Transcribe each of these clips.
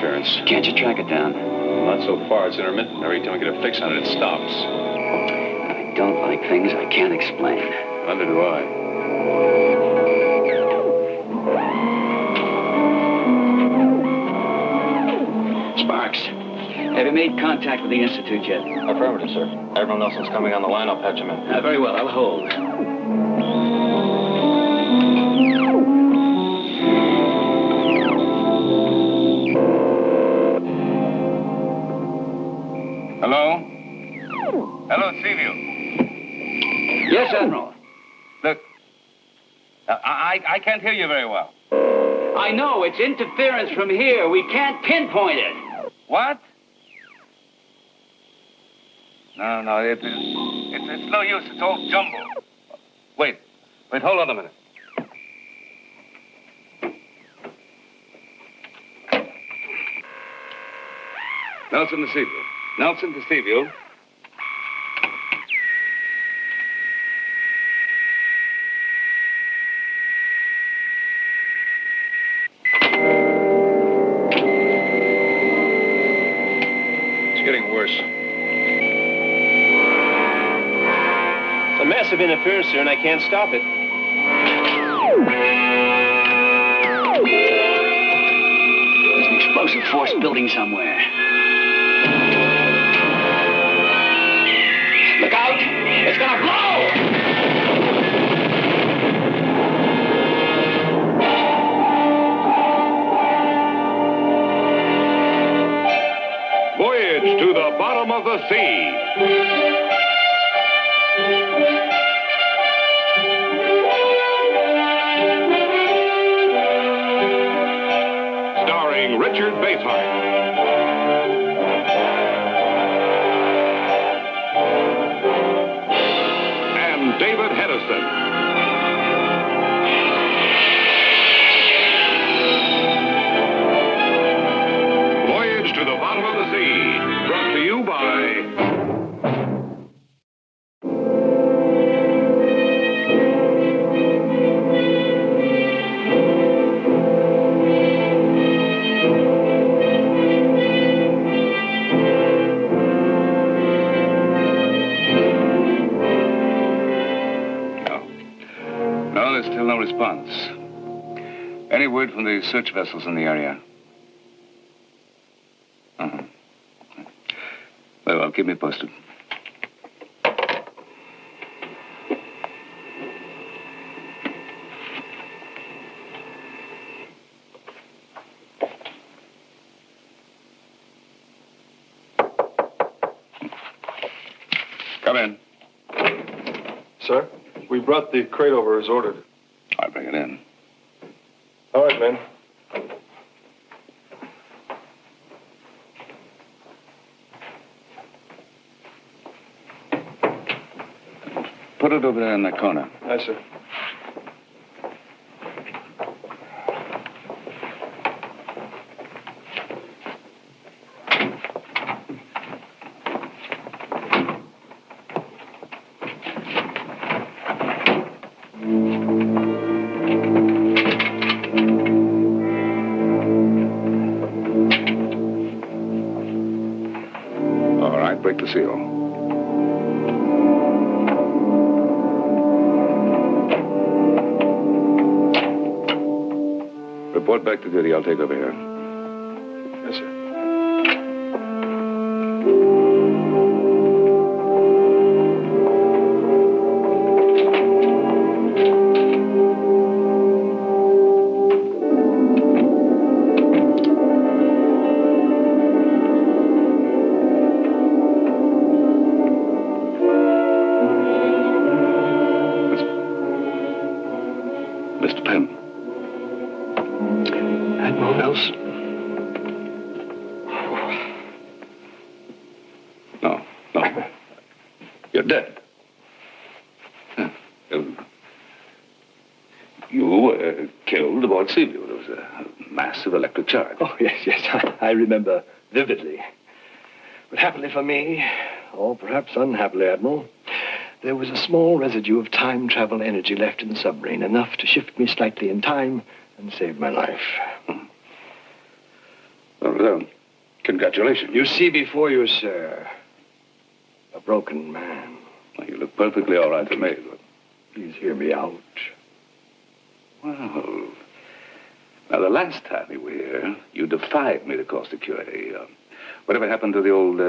interference. Can't you track it down? Not so far. It's intermittent. Every time I get a fix on it, it stops. I don't like things I can't explain. Neither do I. Sparks, have you made contact with the Institute yet? Affirmative, sir. Admiral Nelson's coming on the line. I'll patch him in. Very well. I'll hold. Hello? Hello, Seaview. Yes, Admiral. Look, I can't hear you very well. I know. It's interference from here. We can't pinpoint it. What? No, it's no use. It's all jumble. Wait, hold on a minute. Nelson to Seaview. Nelson to Seaview. It's getting worse. It's a massive interference, sir, and I can't stop it. There's an explosive force building somewhere. Look out! It's gonna blow! Voyage to the bottom of the sea. Starring Richard Basehart. David Hedison. Voyage to the bottom of the sea, brought to you by... No response. Any word from the search vessels in the area? Uh-huh. Very well, keep me posted. Come in. Sir, we brought the crate over as ordered. I'll bring it in. All right, men. Put it over there in that corner. Aye, sir. Break the seal. Report back to duty. I'll take over here. Yes, sir. You're dead. You were killed aboard Seaview. There was a massive electric charge. Oh, yes, I remember vividly. But happily for me, or perhaps unhappily, Admiral, there was a small residue of time travel energy left in the submarine, enough to shift me slightly in time and save my life. Oh, Well, congratulations. You see before you, sir, a broken man. Well, you look perfectly all right to me. Please hear me out. Well, now, the last time you were here, you defied me to call security. Whatever happened to the old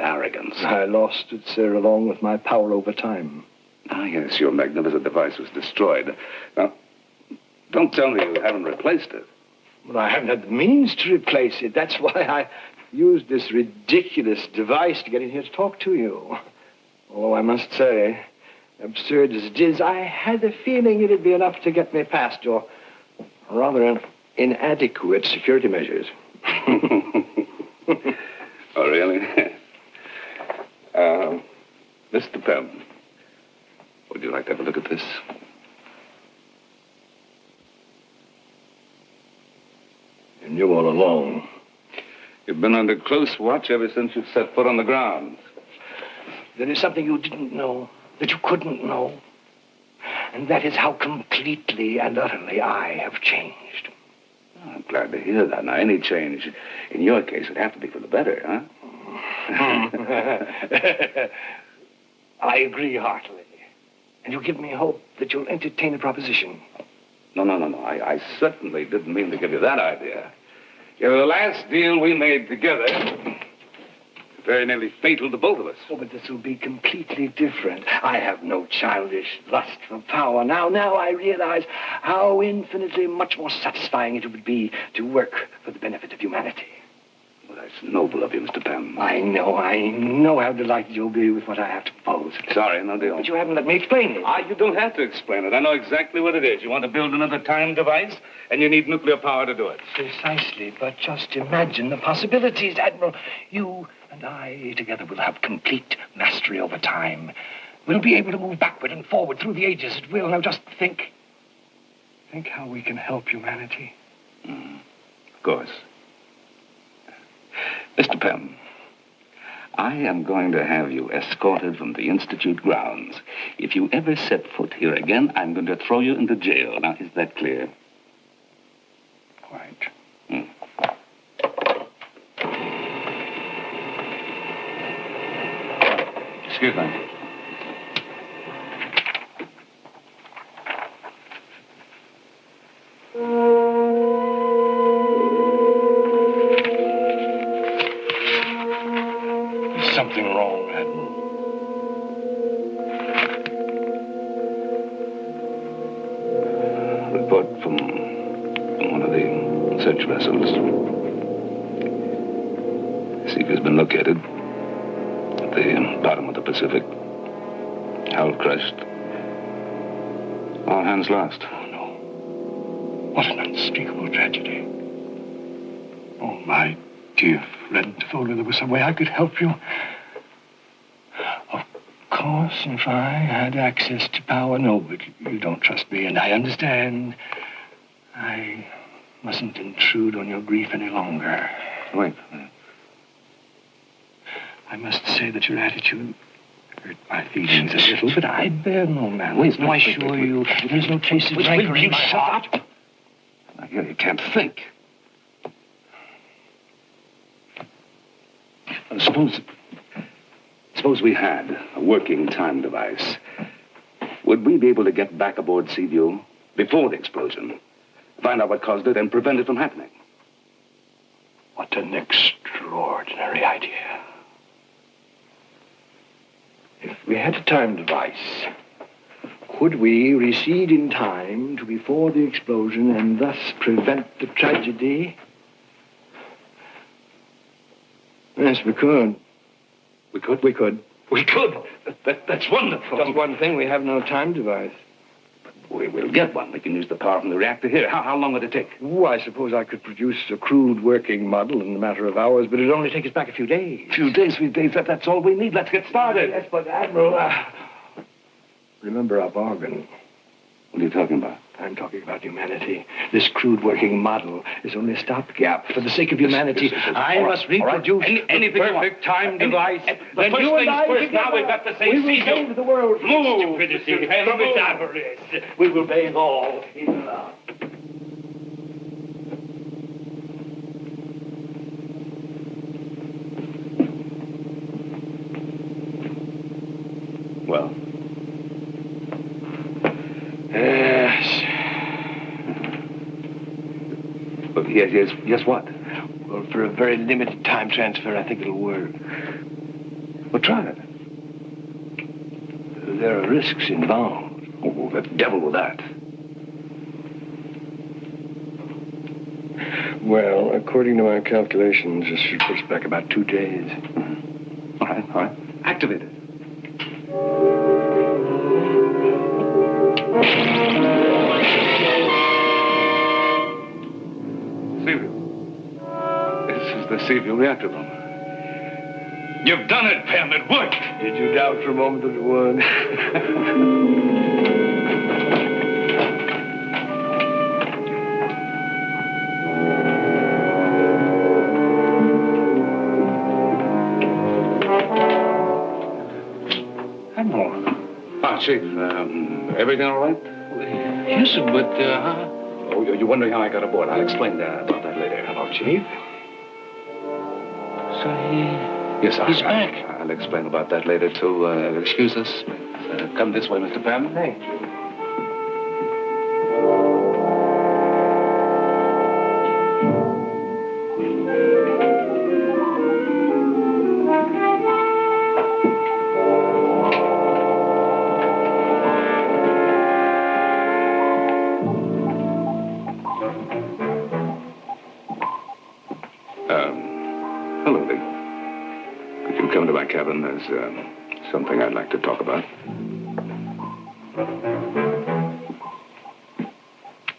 arrogance? I lost it, sir, along with my power over time. Ah, yes, your magnificent device was destroyed. Now, don't tell me you haven't replaced it. Well, I haven't had the means to replace it. That's why I used this ridiculous device to get in here to talk to you. Although I must say, absurd as it is, I had a feeling it'd be enough to get me past your rather inadequate security measures. Oh, really? Mr. Pem, would you like to have a look at this? You knew all along. You've been under close watch ever since you set foot on the ground. There is something you didn't know, that you couldn't know. And that is how completely and utterly I have changed. Oh, I'm glad to hear that. Now, any change in your case would have to be for the better, huh? I agree heartily. And you give me hope that you'll entertain a proposition. No. I certainly didn't mean to give you that idea. You know, the last deal we made together, very nearly fatal to both of us. Oh, but this will be completely different. I have no childish lust for power. Now I realize how infinitely much more satisfying it would be to work for the benefit of humanity. Well, that's noble of you, Mr. Pem. I know how delighted you'll be with what I have to propose. Sorry, no deal. But you haven't let me explain it. You don't have to explain it. I know exactly what it is. You want to build another time device, and you need nuclear power to do it. Precisely, but just imagine the possibilities, Admiral. You and I together will have complete mastery over time. We'll be able to move backward and forward through the ages at will. Now just think how we can help humanity. Of course. Mr. Pem, I am going to have you escorted from the Institute grounds. If you ever set foot here again, I'm going to throw you into jail. Now, is that clear? Quite. Excuse me. There's something wrong, Admiral. Report from one of the search vessels. Seeker's been located at the bottom of the Pacific. Hull crushed. All hands lost. Oh, no. What an unspeakable tragedy. Oh, my dear friend, if only there was some way I could help you. Of course, if I had access to power. No, but you don't trust me, and I understand. I mustn't intrude on your grief any longer. Wait. I must say that your attitude hurt my feelings a little, but I bear no malice. I assure you, there's no trace of rancor in my heart. Shut up! I hear you can't think. Suppose we had a working time device. Would we be able to get back aboard Seaview before the explosion, find out what caused it, and prevent it from happening? What an extraordinary idea. If we had a time device, could we recede in time to before the explosion and thus prevent the tragedy? Yes, we could. We could? We could. We could? That's wonderful. Just one thing, we have no time device. We'll get one. We can use the power from the reactor here. How long would it take? Oh, I suppose I could produce a crude working model in a matter of hours, but it'd only take us back a few days. A few days, that's all we need. Let's get started. Yes, but Admiral, remember our bargain. What are you talking about? I'm talking about humanity. This crude working model is only a stopgap. For the sake of humanity, I must reproduce the perfect time device. Then you and I together, now we've got to say we will save the world from Move, stupidity Mr. and Move. avarice. We will bathe all in love. Yes, what? Well, for a very limited time transfer, I think it'll work. Well, try it. There are risks involved. Oh, the devil with that. Well, according to my calculations, this should put us back about 2 days. All right. Activate it. Seaview. This is the Seaview reactor room. You've done it, Pam. It worked. Did you doubt for a moment that it would? Chief, everything all right? Yes, but, Oh, you're wondering how I got aboard. I'll explain about that later. Hello, Chief. So Yes, he's back. I'll explain about that later, too. Excuse us. Come this way, Mr. Pam. Thanks. Hello, Lee. Could you come to my cabin? There's something I'd like to talk about.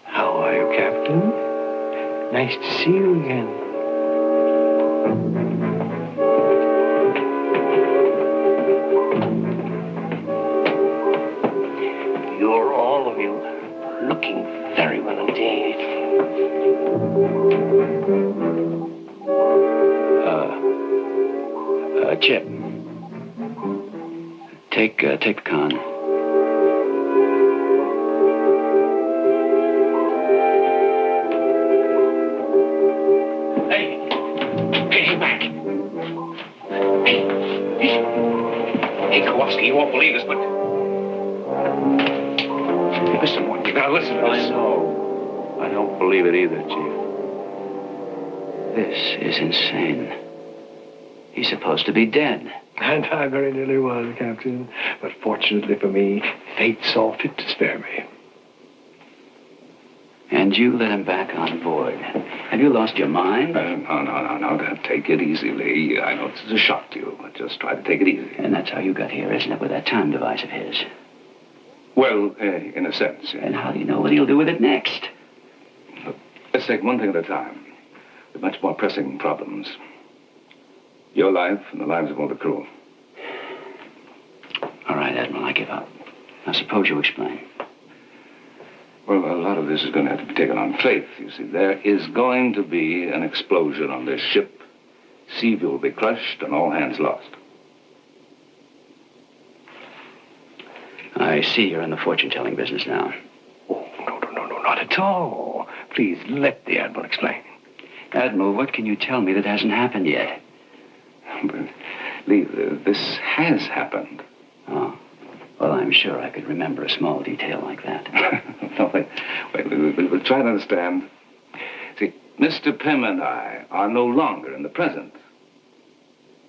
How are you, Captain? Nice to see you again. You're all of you looking very well indeed. Chip. Take the con. Hey, back. Hey, Kowalski, you won't believe this, but... Listen, Morton, you gotta listen to this. I know. I don't believe it either, Chief. This is insane. He's supposed to be dead. And I very nearly was, Captain. But fortunately for me, fate saw fit to spare me. And you let him back on board. Have you lost your mind? No. Take it easy, Lee. I know this is a shock to you, but just try to take it easy. And that's how you got here, isn't it, with that time device of his? Well, in a sense. And how do you know what he'll do with it next? Look, let's take one thing at a time. There are much more pressing problems. Your life and the lives of all the crew. All right, Admiral, I give up. Now, suppose you explain. Well, a lot of this is going to have to be taken on faith. You see, there is going to be an explosion on this ship. Seaview will be crushed and all hands lost. I see you're in the fortune-telling business now. Oh, no, not at all. Please, let the Admiral explain. Admiral, what can you tell me that hasn't happened yet? But, Lee, this has happened. Oh. Well, I'm sure I could remember a small detail like that. No, wait, we'll try to understand. See, Mr. Pym and I are no longer in the present.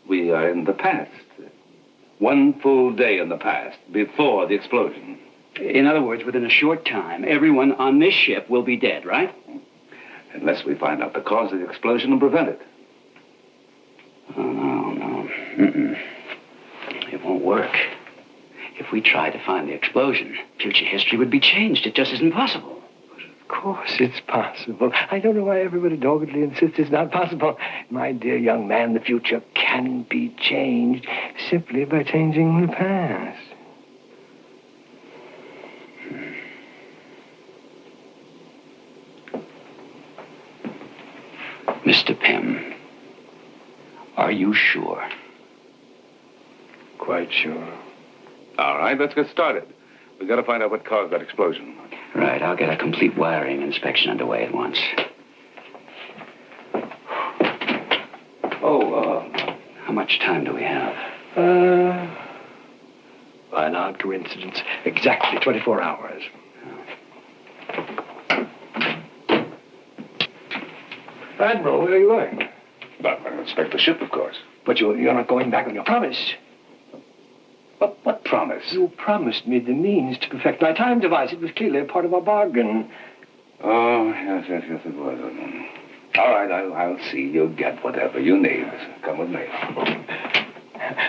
We are in the past. One full day in the past, before the explosion. In other words, within a short time, everyone on this ship will be dead, right? Unless we find out the cause of the explosion and prevent it. Oh, no. Mm-mm. It won't work. If we try to find the explosion, future history would be changed. It just isn't possible. Of course it's possible. I don't know why everybody doggedly insists it's not possible. My dear young man, the future can be changed simply by changing the past. Mr. Pym, are you sure? Quite sure. All right, let's get started. We've got to find out what caused that explosion. Right, I'll get a complete wiring inspection underway at once. How much time do we have? By an odd coincidence, exactly 24 hours. Admiral, where are you going? But I inspect the ship, of course. But you're not going back on your promise. What promise? You promised me the means to perfect my time device. It was clearly a part of our bargain. Oh, yes, it was. All right, I'll see. You'll get whatever you need. Come with me.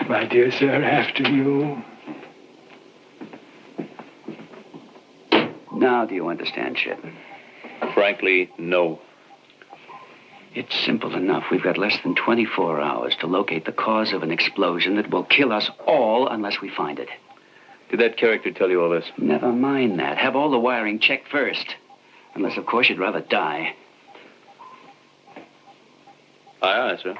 My dear sir, after you. Now, do you understand, Chip? Frankly, no. It's simple enough. We've got less than 24 hours to locate the cause of an explosion that will kill us all unless we find it. Did that character tell you all this? Never mind that. Have all the wiring checked first. Unless, of course, you'd rather die. Aye, sir.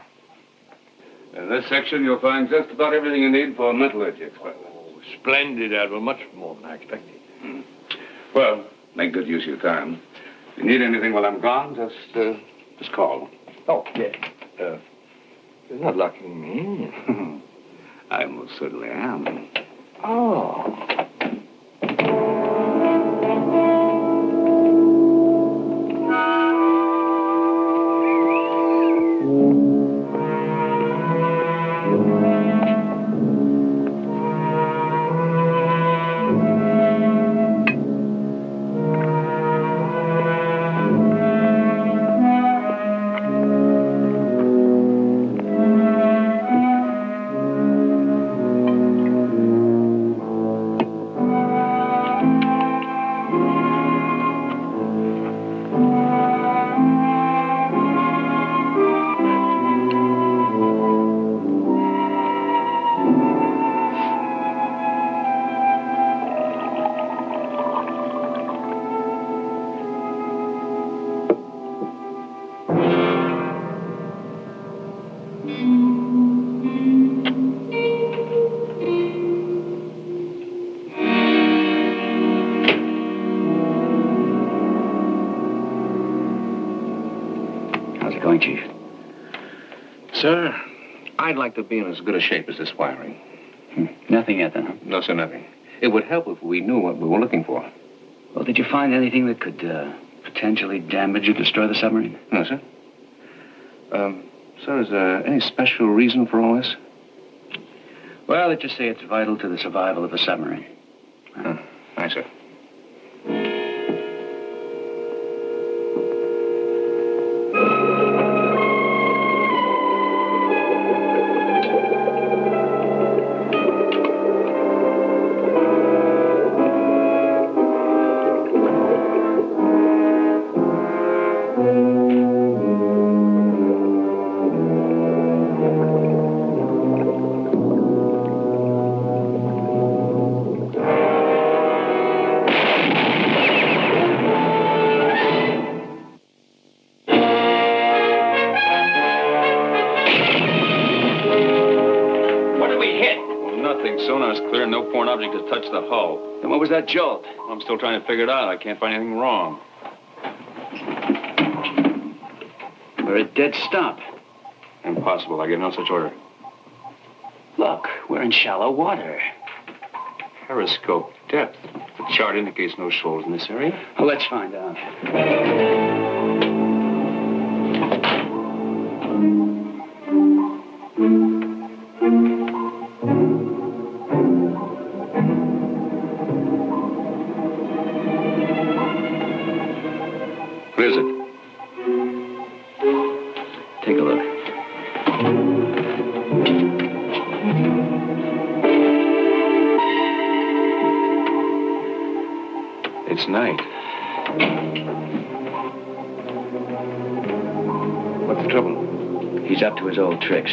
In this section, you'll find just about everything you need for a metallurgy experiment. Splendid, Admiral. Much more than I expected. Well, make good use of your time. If you need anything while I'm gone, just call. Oh, yes. You're not locking me in. I most certainly am. Oh. How's it going, Chief? Sir, I'd like to be in as good a shape as this wiring. Nothing yet, then, huh? No, sir, nothing. It would help if we knew what we were looking for. Well, did you find anything that could potentially damage or destroy the submarine? No, sir. Sir, is there any special reason for all this? Well, let's just say it's vital to the survival of the submarine. Aye, sir. Sonar's clear, no foreign object has touched the hull. Then what was that jolt? I'm still trying to figure it out. I can't find anything wrong. We're at dead stop. Impossible. I gave no such order. Look, we're in shallow water. Periscope depth. The chart indicates no shoals in this area. Well, let's find out. What is it? Take a look. It's night. What's the trouble? He's up to his old tricks.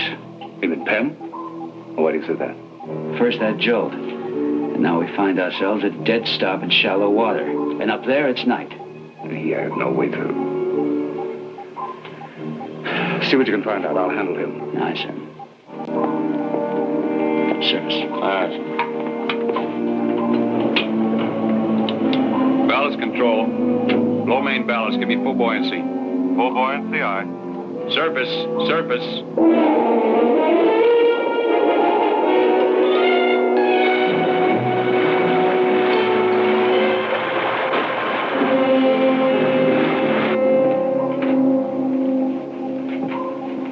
Even Pem? Why do you say that? First that jolt. And now we find ourselves at dead stop in shallow water. And up there, it's night. He has no way to. See what you can find out. I'll handle him. Aye, sir. Service. Aye. Ballast control. Low main ballast. Give me full buoyancy. Full buoyancy, aye. Surface. Surface.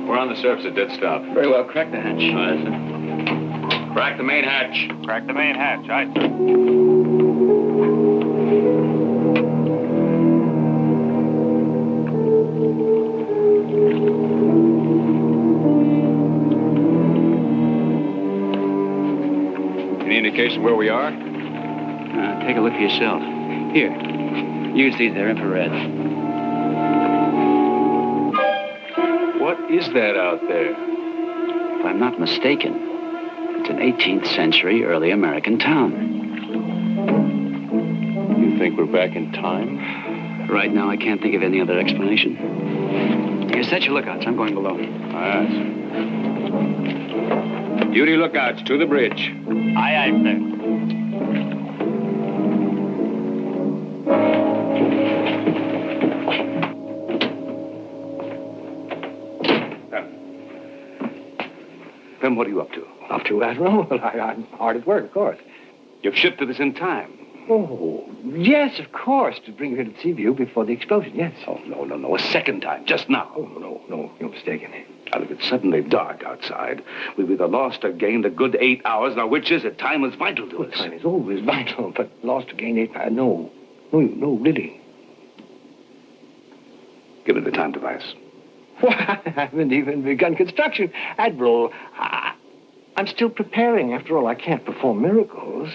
We're on the surface at dead stop. Very well. Crack the hatch. Aye, sir. Crack the main hatch. Crack the main hatch. Aye, sir. Any indication where we are? Take a look for yourself. Here. Use these. They're infrared. What is that out there? If I'm not mistaken, it's an 18th century early American town. You think we're back in time? Right now, I can't think of any other explanation. Here, set your lookouts. I'm going below. Aye, sir. Duty lookouts to the bridge. Aye, aye, sir. Pim, what are you up to? Up to, Admiral? Well, I'm hard at work, of course. You've shipped to this in time. Oh, yes, of course, to bring you here to Seaview before the explosion, yes. Oh, no. A second time, just now. Oh, no, you're mistaken. Now, if it's suddenly dark outside, we've either lost or gained a good 8 hours. Now, which is it? Time is vital to Well, us. time is always vital, but lost to gain 8 hours, no, really. Give me the time device. Why, I haven't even begun construction. Admiral, I'm still preparing. After all, I can't perform miracles.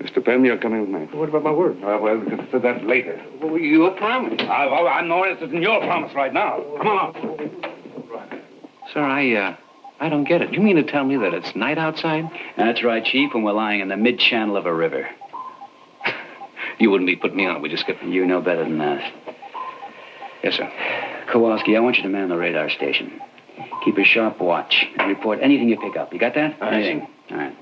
Mr. Pim, you're coming with me. What about my word? We'll consider that later. Well, you promised. I'm more interested in your promise right now. Come on. Sir, I don't get it. You mean to tell me that it's night outside? That's right, Chief, and we're lying in the mid-channel of a river. You wouldn't be putting me on. We just skip. You know better than that. Yes, sir. Kowalski, I want you to man the radar station. Keep a sharp watch and report anything you pick up. You got that? Aye, Anything? All right.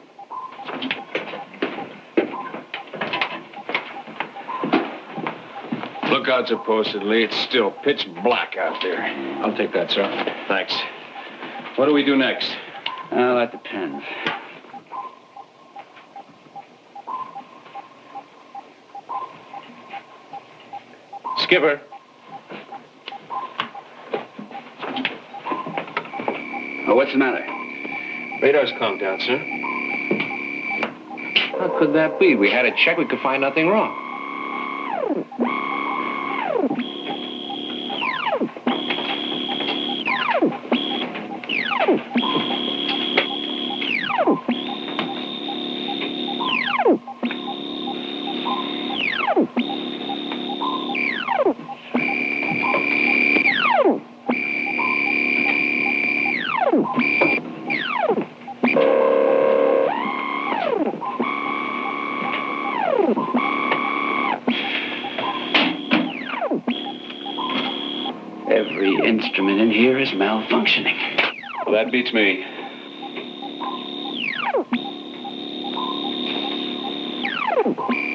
Lookouts are posted, Lee. It's still pitch black out there. I'll take that, sir. Thanks. What do we do next? Well, that depends. Skipper. Oh, what's the matter? Radar's calmed down, sir. How could that be? We had a check. We could find nothing wrong. Every instrument in here is malfunctioning. Well, that beats me.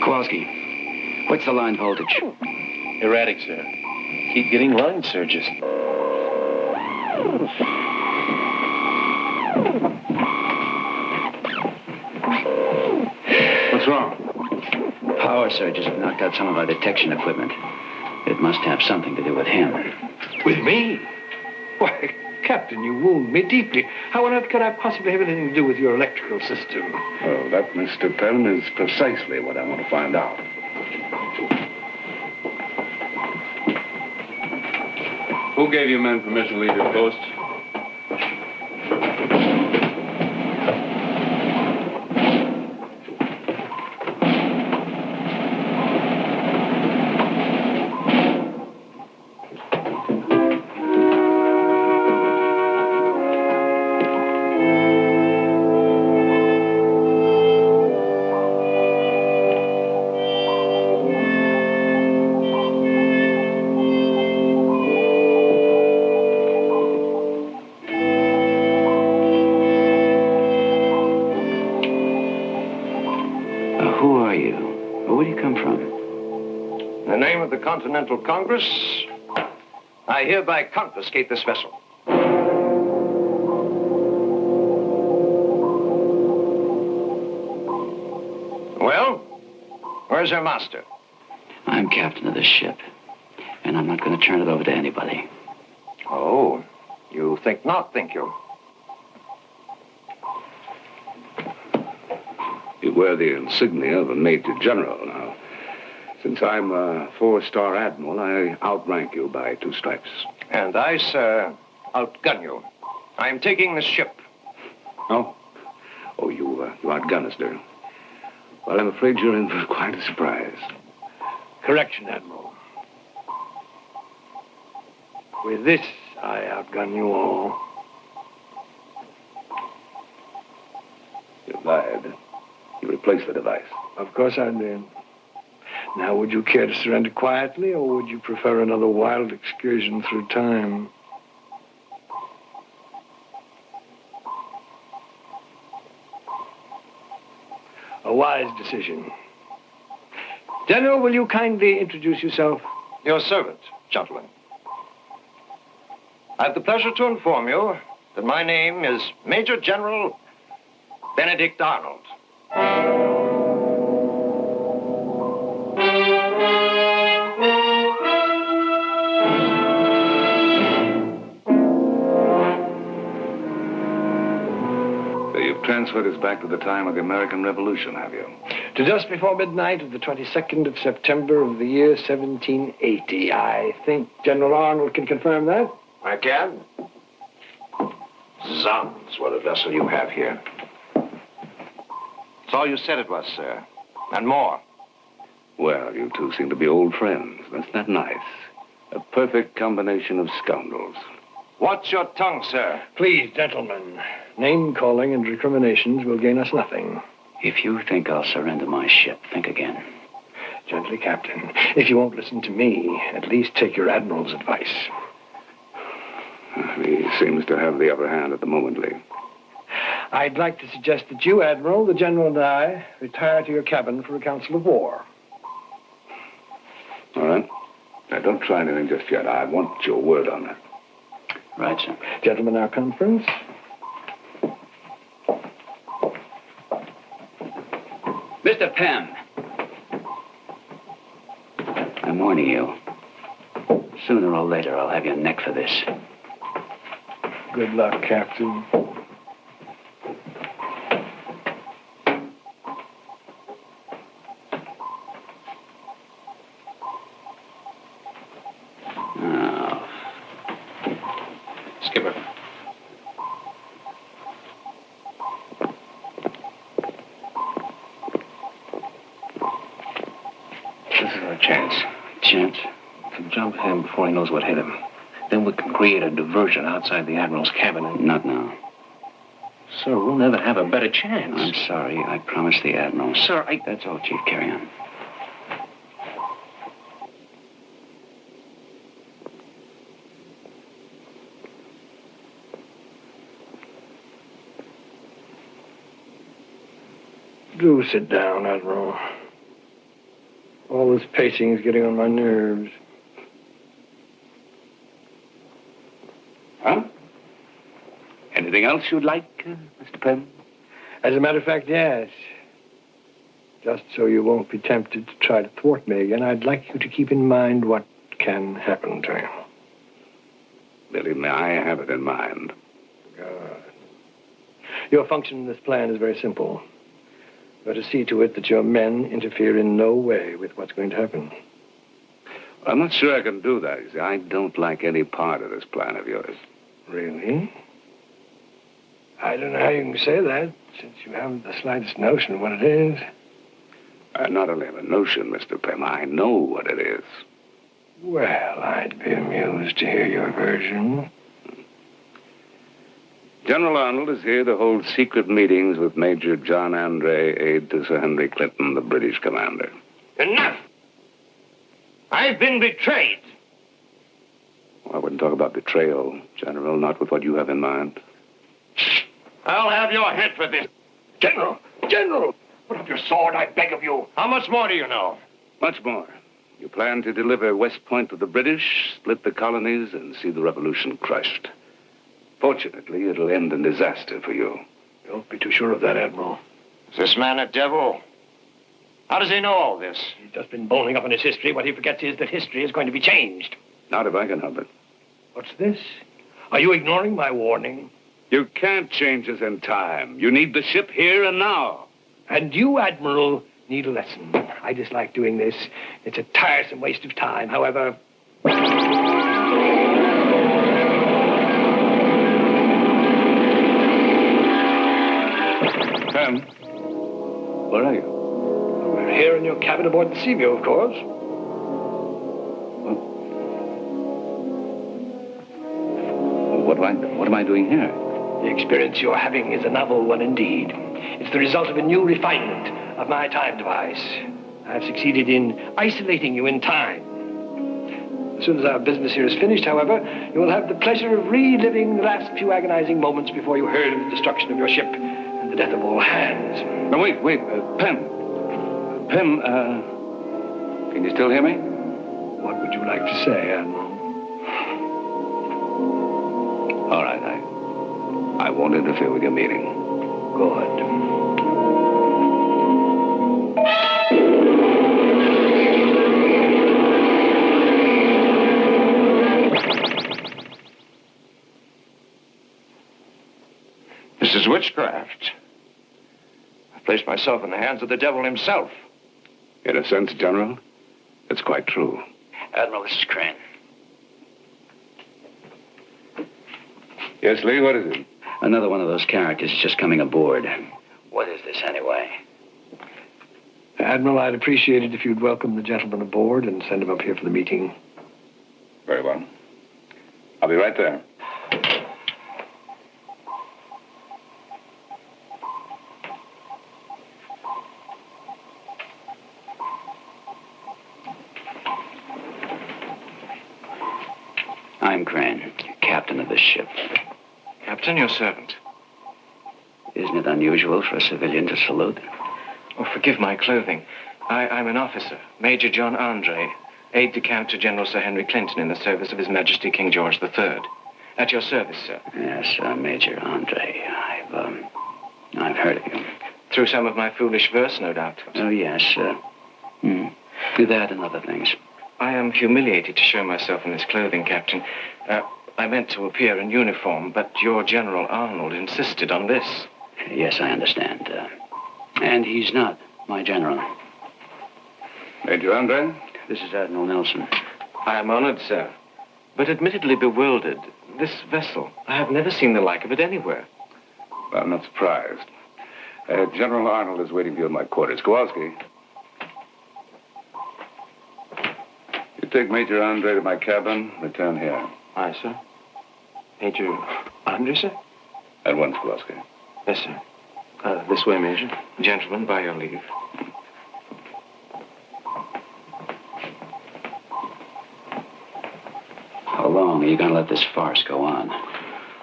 Kowalski, what's the line voltage? Erratic, sir. Keep getting line surges. What's wrong? Power surges have knocked out some of our detection equipment. It must have something to do with him. With me? Why, Captain, you wound me deeply. How on earth could I possibly have anything to do with your electrical system? Well, that, Mr. Pim, is precisely what I want to find out. Who gave you men permission to leave your post? Who are you? Where do you come from? In the name of the Continental Congress, I hereby confiscate this vessel. Well, where's her master? I'm captain of this ship, and I'm not going to turn it over to anybody. Oh, You think not, think you? You wear the insignia of a major general now. Since I'm a 4-star admiral, I outrank you by 2 stripes. And I, sir, outgun you. I am taking the ship. Oh? Oh, you outgun us, dear. Well, I'm afraid you're in for quite a surprise. Correction, Admiral. With this, I outgun you all. You lied. You replaced the device. Of course I did. Now, would you care to surrender quietly, or would you prefer another wild excursion through time? A wise decision. General, will you kindly introduce yourself? Your servant, gentlemen. I have the pleasure to inform you that my name is Major General Benedict Arnold. So you've transferred us back to the time of the American Revolution, have you? To just before midnight of the 22nd of September of the year 1780. I think General Arnold can confirm that. I can. Zounds, what a vessel you have here. It's all you said it was, sir. And more. Well, you two seem to be old friends. That's not nice. A perfect combination of scoundrels. Watch your tongue, sir. Please, gentlemen. Name-calling and recriminations will gain us nothing. If you think I'll surrender my ship, think again. Gently, Captain. If you won't listen to me, at least take your Admiral's advice. He seems to have the upper hand at the moment, Lee. I'd like to suggest that you, Admiral, the General, and I retire to your cabin for a council of war. All right. Now, don't try anything just yet. I want your word on that. Right, sir. Gentlemen, our conference. Mr. Penn. I'm warning you. Sooner or later, I'll have your neck for this. Good luck, Captain. Oh. Skipper. This is our chance. Chance? To jump him before he knows what hit him. Then we can create a diversion outside the Admiral's cabin and... Not now. Sir, we'll never have a better chance. I'm sorry. I promised the Admiral. Sir, That's all, Chief. Carry on. Do sit down, Admiral. All this pacing is getting on my nerves. Huh? Anything else you'd like, Mr. Penn? As a matter of fact, yes. Just so you won't be tempted to try to thwart me again, I'd like you to keep in mind what can happen to you. Believe me, I have it in mind. Good. Your function in this plan is very simple. You're to see to it that your men interfere in no way with what's going to happen. I'm not sure I can do that. You see, I don't like any part of this plan of yours. Really? I don't know how you can say that, since you haven't the slightest notion of what it is. I not only have a notion, Mr. Penn, I know what it is. Well, I'd be amused to hear your version. General Arnold is here to hold secret meetings with Major John Andre, aide to Sir Henry Clinton, the British commander. Enough! I've been betrayed. Well, I wouldn't talk about betrayal, General, not with what you have in mind. I'll have your head for this. General! General! Put up your sword, I beg of you. How much more do you know? Much more. You plan to deliver West Point to the British, split the colonies, and see the revolution crushed. Fortunately, it'll end in disaster for you. Don't be too sure of that, Admiral. Is this man a devil? How does he know all this? He's just been boning up on his history. What he forgets is that history is going to be changed. Not if I can help it. What's this? Are you ignoring my warning? You can't change us in time. You need the ship here and now. And you, Admiral, need a lesson. I dislike doing this. It's a tiresome waste of time. However... Pam, where are you? We're here in your cabin aboard the Seaview, of course. What am I doing here? The experience you're having is a novel one indeed. It's the result of a new refinement of my time device. I've succeeded in isolating you in time. As soon as our business here is finished, however, you will have the pleasure of reliving the last few agonizing moments before you heard of the destruction of your ship and the death of all hands. No, wait, Pam. Pam, can you still hear me? What would you like to say, Admiral? All right, I won't interfere with your meeting. Good. This is witchcraft. I've placed myself in the hands of the devil himself. In a sense, General, it's quite true. Admiral, this is Crane. Yes, Lee, what is it? Another one of those characters is just coming aboard. What is this, anyway? Admiral, I'd appreciate it if you'd welcome the gentleman aboard and send him up here for the meeting. Very well. I'll be right there. I'm Crane, captain of this ship. Captain, your servant. Isn't it unusual for a civilian to salute? Oh, forgive my clothing. I'm an officer, Major John Andre, aide-de-camp to General Sir Henry Clinton in the service of His Majesty King George III. At your service, sir. Yes, Major Andre. I've heard of you. Through some of my foolish verse, no doubt. Oh, yes. That and other things. I am humiliated to show myself in this clothing, Captain. I meant to appear in uniform, but your General Arnold insisted on this. Yes, I understand. And he's not my general. Major Andre? This is Admiral Nelson. I am honored, sir, but admittedly bewildered. This vessel, I have never seen the like of it anywhere. Well, I'm not surprised. General Arnold is waiting for you in my quarters. Kowalski. You take Major Andre to my cabin, return here. Aye, sir. Major Andre, sir? At once, Kowalski. Yes, sir. This way, Major. Gentlemen, by your leave. How long are you going to let this farce go on?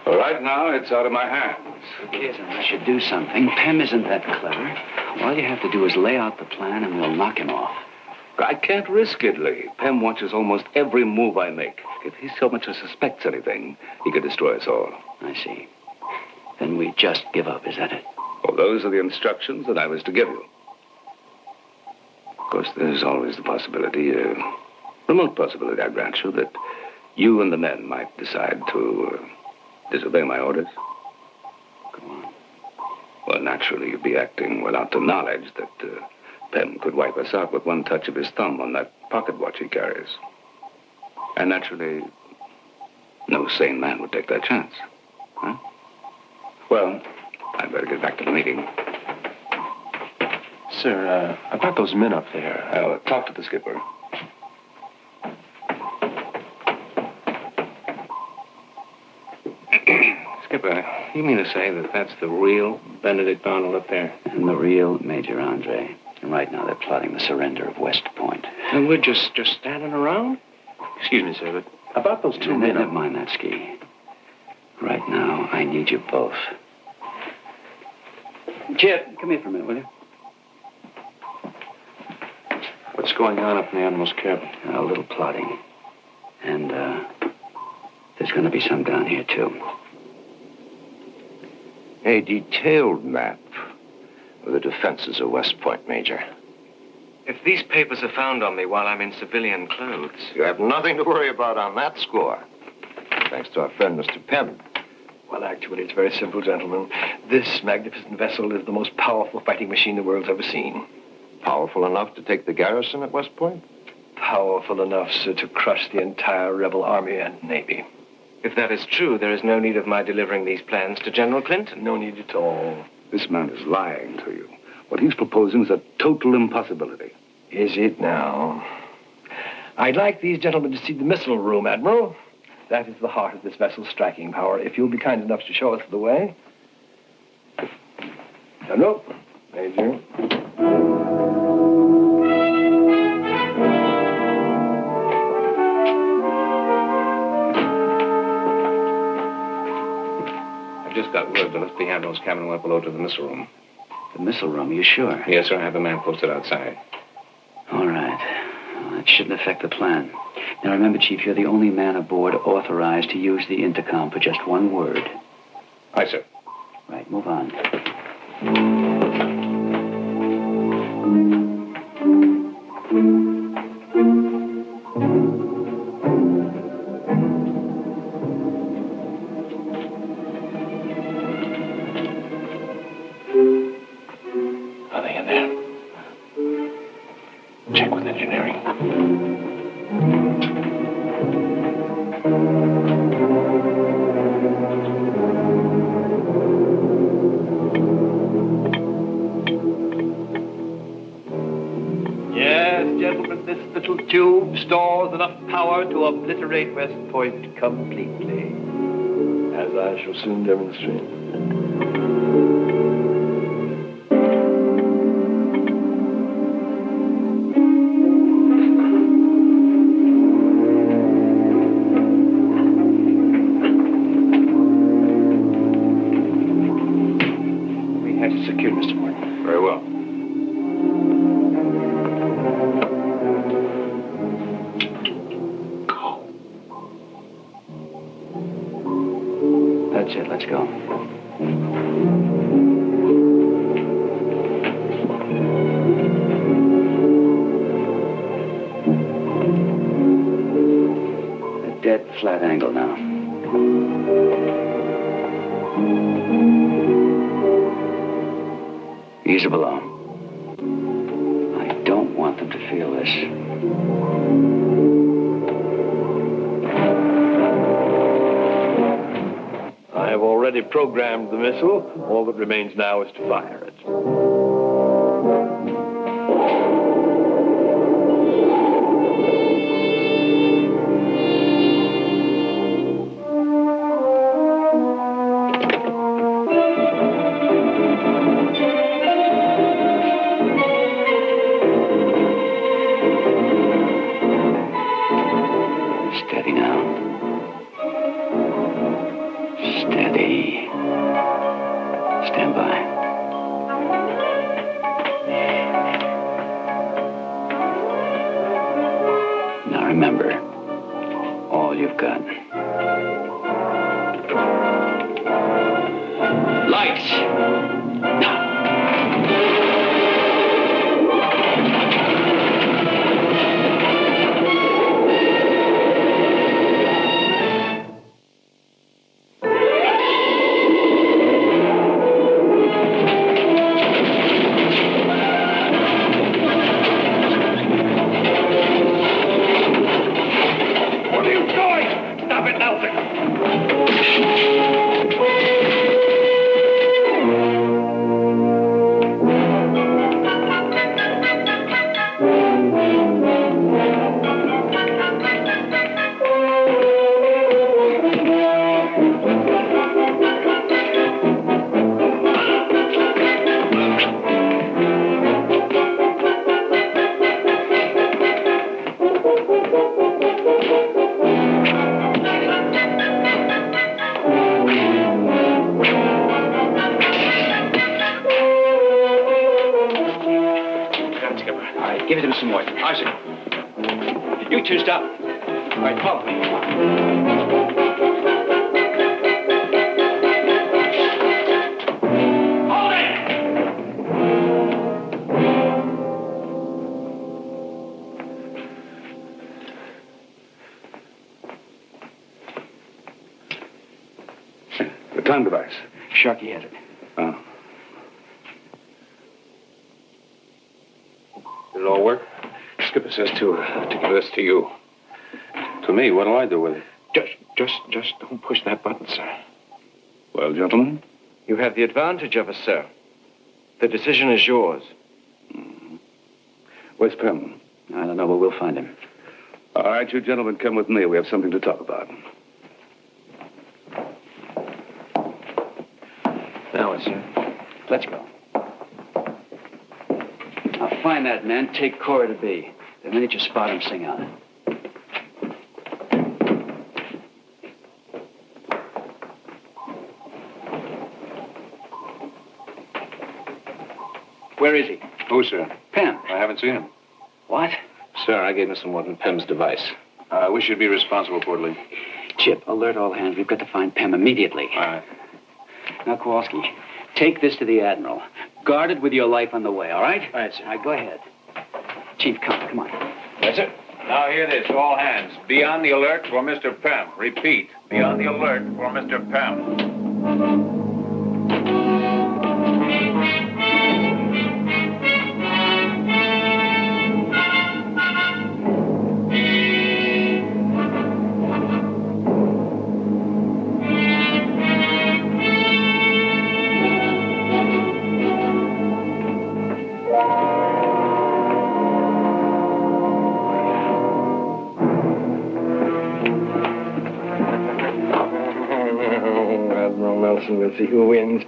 Well, right now, it's out of my hands. It is, unless you do something. Pem isn't that clever. All you have to do is lay out the plan and we'll knock him off. I can't risk it, Lee. Pem watches almost every move I make. If he so much as suspects anything, he could destroy us all. I see. Then we just give up, is that it? Well, those are the instructions that I was to give you. Of course, there's always the possibility, remote possibility, I grant you, that you and the men might decide to disobey my orders. Go on. Well, naturally, you'd be acting without the knowledge that Pem could wipe us out with one touch of his thumb on that pocket watch he carries. And naturally, no sane man would take that chance. Huh? Well, I'd better get back to the meeting. Sir, about those men up there. I'll talk to the skipper. Skipper, you mean to say that that's the real Benedict Arnold up there? And the real Major Andre. And right now they're plotting the surrender of West Point. And we're just standing around? Excuse me, sir, but about those two men... Never mind that, Ski. Right now, I need you both. Chip, come here for a minute, will you? What's going on up in the Admiral's cabin? A little plotting. And, there's going to be some down here, too. A detailed map of the defenses of West Point, Major. If these papers are found on me while I'm in civilian clothes... You have nothing to worry about on that score. thanks to our friend, Mr. Pym. Well, actually, it's very simple, gentlemen. This magnificent vessel is the most powerful fighting machine the world's ever seen. Powerful enough to take the garrison at West Point? Powerful enough, sir, to crush the entire rebel army and navy. If that is true, there is no need of my delivering these plans to General Clinton. No need at all. This man is lying to you. What he's proposing is a total impossibility. Is it now? I'd like these gentlemen to see the missile room, Admiral. That is the heart of this vessel's striking power. If you'll be kind enough to show us the way. General, Major. I've just got word to lift the Admiral's cabin well below to the missile room. The missile room, are you sure? Yes, sir. I have a man posted outside. All right. Well, that shouldn't affect the plan. Now, remember, Chief, you're the only man aboard authorized to use the intercom for just one word. Aye, sir. Right, move on. Are they in there? Check with engineering. Yes, gentlemen, this little tube stores enough power to obliterate West Point completely, as I shall soon demonstrate. We had it secured, Mr. Morton. Very well. That's it, let's go. A dead flat angle now. Ease it below. I don't want them to feel this. I have already programmed the missile. All that remains now is to fire it. Steady now. Steady. Stand by. Now remember, all you've got. Lights! Now! What are you doing? Stop it now, sir. All right, give it to him some more. Aye, sir. You two stop. All right, follow me. Hold it! time device? Sharky has it. Oh. Did it all work? Skipper says to give this to you. To me, what'll I do with it? Just don't push that button, sir. Well, gentlemen? You have the advantage of us, sir. The decision is yours. Where's Pem? I don't know, but we'll find him. All right, you gentlemen, come with me. We have something to talk about. Now, sir. Let's go. Now, find that man. Take Cora to B. The minute you spot him, sing out. Where is he? Who, sir? Pem. I haven't seen him. What? Sir, I gave Mr. Morton Pem's device. I wish you'd be responsible for it, Lee. Chip, alert all hands. We've got to find Pem immediately. All right. Now, Kowalski, take this to the Admiral. Guard it with your life on the way, all right? All right, sir. All right, go ahead. Chief, come on. Yes, sir. Now hear this, all hands. Be on the alert for Mr. Pem. Repeat, be on the alert for Mr. Pem. Admiral Nelson, we'll see who wins.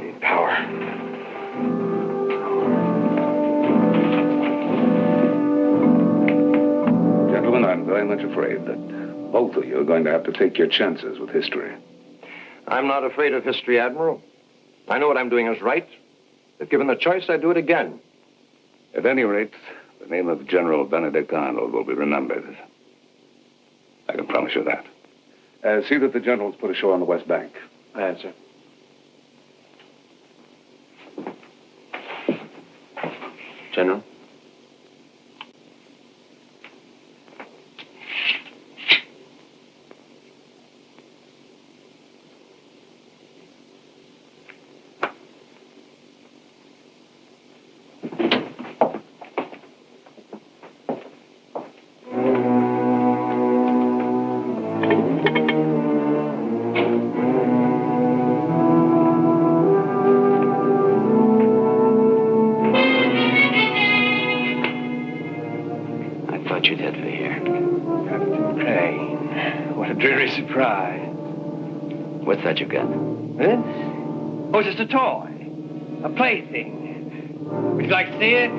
Need power. Gentlemen, I'm very much afraid that both of you are going to have to take your chances with history. I'm not afraid of history, Admiral. I know what I'm doing is right. If given the choice, I'd do it again. At any rate, the name of General Benedict Arnold will be remembered. I can promise you that. See that the generals put ashore on the West Bank. Aye, sir. General? Surprise. What's that you got? This? Oh, it's just a toy. A plaything. Would you like to see it?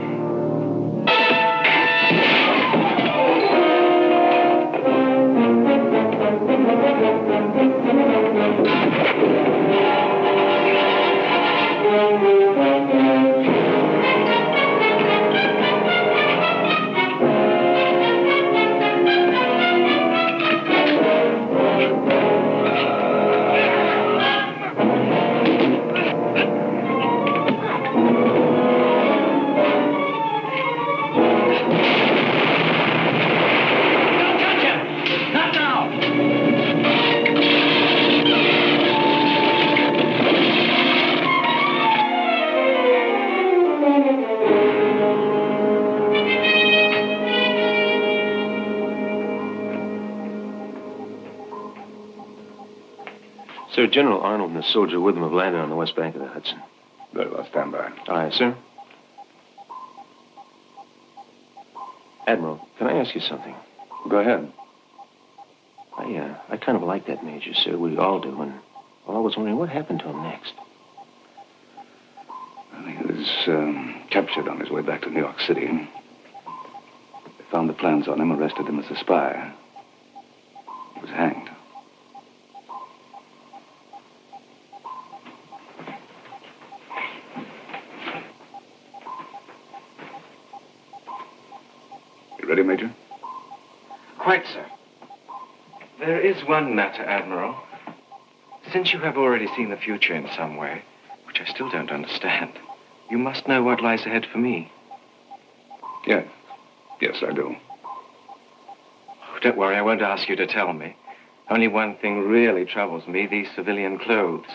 Sir, General Arnold and the soldier with him have landed on the west bank of the Hudson. Very well, stand by. Aye, sir. Admiral, can I ask you something? Go ahead. I kind of like that major, sir. We all do. And well, I was wondering what happened to him next. Well, he was captured on his way back to New York City. They found the plans on him, arrested him as a spy. He was hanged. You ready, Major? Quite, sir. There is one matter, Admiral. Since you have already seen the future in some way, which I still don't understand, you must know what lies ahead for me. Yes. Yes, I do. Oh, don't worry, I won't ask you to tell me. Only one thing really troubles me, these civilian clothes.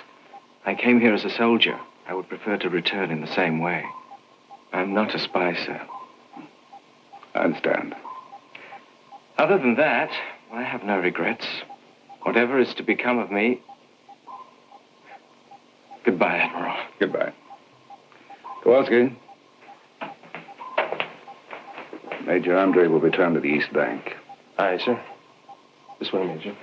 I came here as a soldier. I would prefer to return in the same way. I'm not a spy, sir. I understand. Other than that, I have no regrets. Whatever is to become of me... Goodbye, Admiral. Goodbye. Kowalski. Major Andre will return to the East Bank. Aye, sir. This way, Major.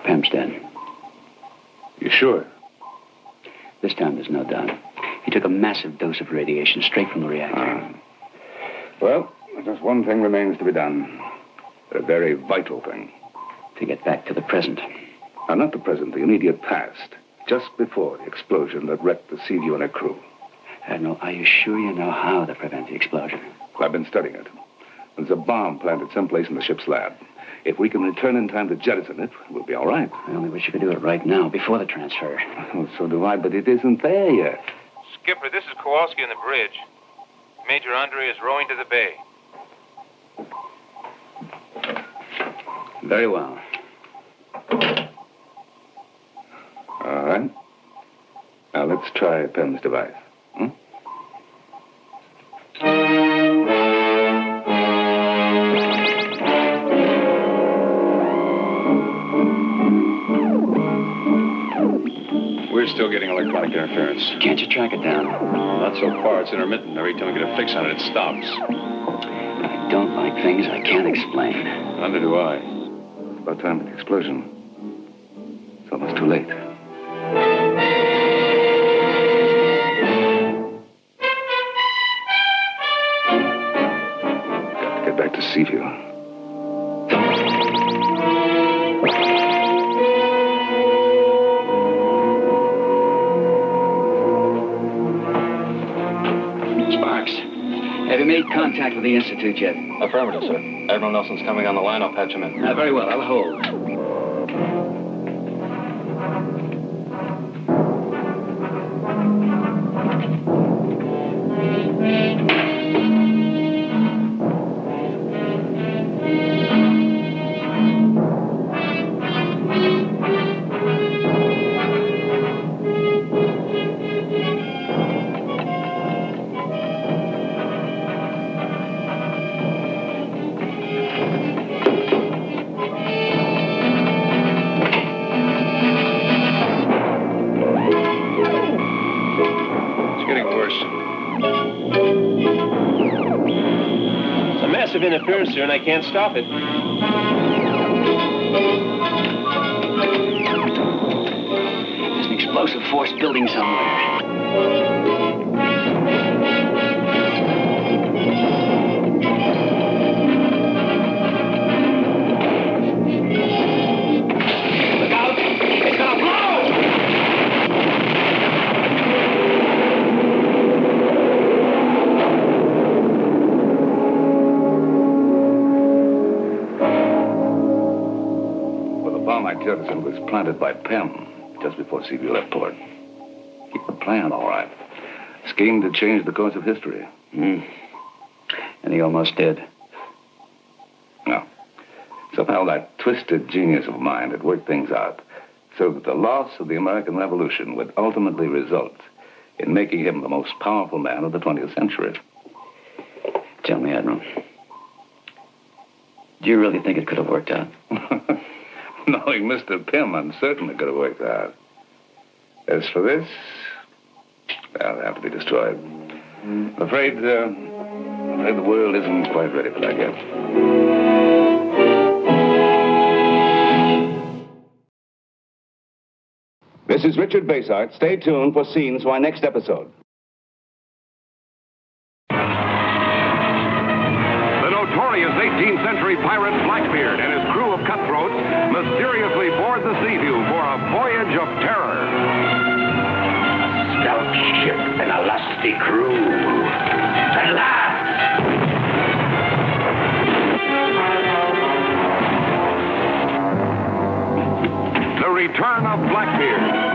Pem's dead. You sure? This time there's no doubt. He took a massive dose of radiation straight from the reactor. Well, just one thing remains to be done. A very vital thing. To get back to the present. Now, not the present, the immediate past. Just before the explosion that wrecked the Sea View and her crew. Admiral, are you sure you know how to prevent the explosion? I've been studying it. There's a bomb planted someplace in the ship's lab. If we can return in time to jettison it, we'll be all right. I only wish you could do it right now, before the transfer. Oh, so do I, but it isn't there yet. Skipper, this is Kowalski on the bridge. Major Andre is rowing to the bay. Very well. All right. Now, let's try Pem's device. We're still getting electronic interference. Can't you track it down? Not so far. It's intermittent. Every time we get a fix on it, it stops. I don't like things I can't explain. Neither do I. It's about time for the explosion. It's almost too late. Got to get back to Seaview. Have you made contact with the Institute yet? Affirmative, sir. Admiral Nelson's coming on the line. I'll patch him in. Very well. I'll hold. Interference, sir, and I can't stop it. There's an explosive force building somewhere. Look out! It's gonna blow! Jettison was planted by Pem just before Seaview left port. Keep the plan, all right. Scheme to change the course of history. And he almost did. No. Somehow that twisted genius of mine had worked things out so that the loss of the American Revolution would ultimately result in making him the most powerful man of the 20th century. Tell me, Admiral, do you really think it could have worked out? Knowing Mr. Pym, I'm certain it could have worked out. As for this, well, it'll have to be destroyed. I'm afraid the world isn't quite ready for that yet. This is Richard Basart. Stay tuned for scenes for our next episode. The notorious 18th century pirate Blackbeard and his crew of cutthroats mysteriously board the Sea View for a voyage of terror. trusty crew. At last! The return of Blackbeard.